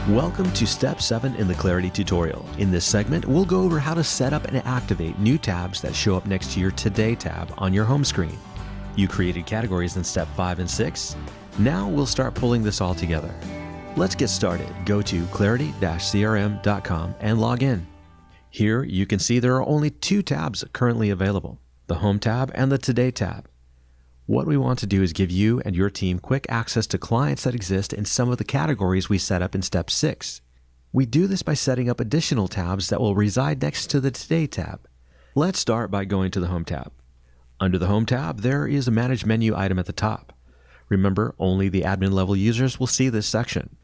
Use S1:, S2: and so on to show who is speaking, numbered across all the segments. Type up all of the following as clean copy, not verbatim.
S1: Welcome to Step 7 in the Clarity tutorial. In this segment, we'll go over how to set up and activate new tabs that show up next to your Today tab on your home screen. You created categories in Step 5 and 6. Now we'll start pulling this all together. Let's get started. Go to clarity-crm.com and log in. Here you can see there are only two tabs currently available, the Home tab and the Today tab. What we want to do is give you and your team quick access to clients that exist in some of the categories we set up in Step 6. We do this by setting up additional tabs that will reside next to the Today tab. Let's start by going to the Home tab. Under the Home tab, there is a Manage Menu item at the top. Remember, only the admin level users will see this section.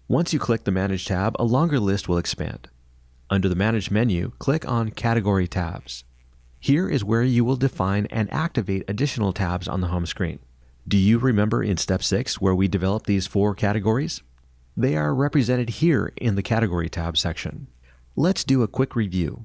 S1: Once you click the Manage tab, a longer list will expand. Under the Manage menu, click on Category tabs. Here is where you will define and activate additional tabs on the home screen. Do you remember in Step 6 where we developed these 4 categories? They are represented here in the Category tab section. Let's do a quick review.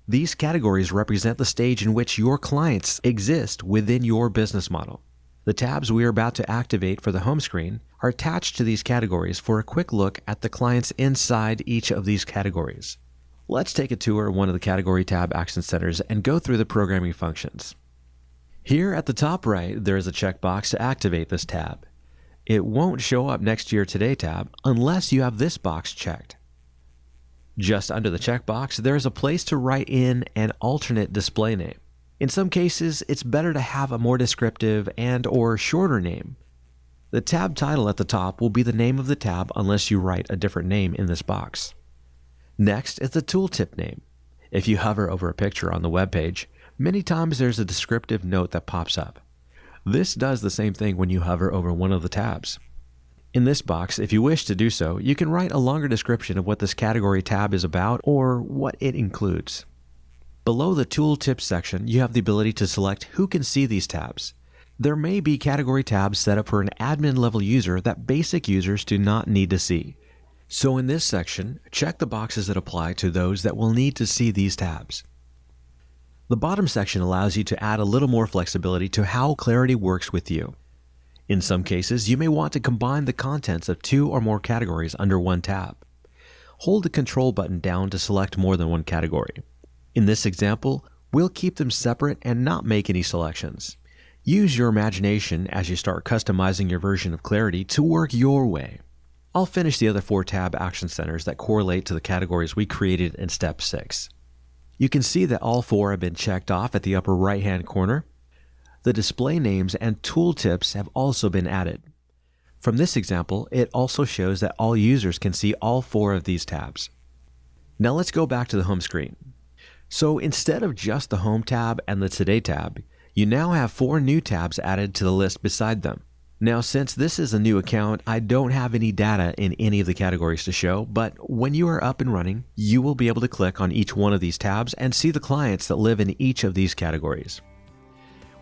S1: These categories represent the stage in which your clients exist within your business model. The tabs we are about to activate for the home screen are attached to these categories for a quick look at the clients inside each of these categories. Let's take a tour of one of the Category tab action centers and go through the programming functions. Here at the top right, there is a checkbox to activate this tab. It won't show up next to your Today tab unless you have this box checked. Just under the checkbox, there is a place to write in an alternate display name. In some cases, it's better to have a more descriptive and/or shorter name. The tab title at the top will be the name of the tab unless you write a different name in this box. Next is the tooltip name. If you hover over a picture on the web page, many times there's a descriptive note that pops up. This does the same thing when you hover over one of the tabs. In this box, if you wish to do so, you can write a longer description of what this Category tab is about or what it includes. Below the Tooltips section, you have the ability to select who can see these tabs. There may be Category tabs set up for an admin level user that basic users do not need to see. So in this section, check the boxes that apply to those that will need to see these tabs. The bottom section allows you to add a little more flexibility to how Clarity works with you. In some cases, you may want to combine the contents of 2 or more categories under one tab. Hold the Control button down to select more than one category. In this example, we'll keep them separate and not make any selections. Use your imagination as you start customizing your version of Clarity to work your way. I'll finish the other 4 tab action centers that correlate to the categories we created in Step 6. You can see that all 4 have been checked off at the upper right-hand corner. The display names and tooltips have also been added. From this example, it also shows that all users can see all 4 of these tabs. Now let's go back to the home screen. So instead of just the Home tab and the Today tab, you now have 4 new tabs added to the list beside them. Now, since this is a new account, I don't have any data in any of the categories to show, but when you are up and running, you will be able to click on each one of these tabs and see the clients that live in each of these categories.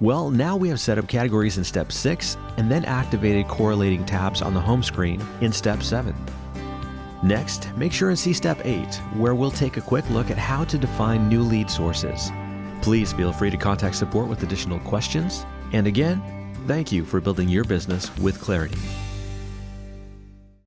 S1: Well, now we have set up categories in Step 6 and then activated correlating tabs on the home screen in Step 7. Next, make sure and see Step 8, where we'll take a quick look at how to define new lead sources. Please feel free to contact support with additional questions. And again, thank you for building your business with Clarity.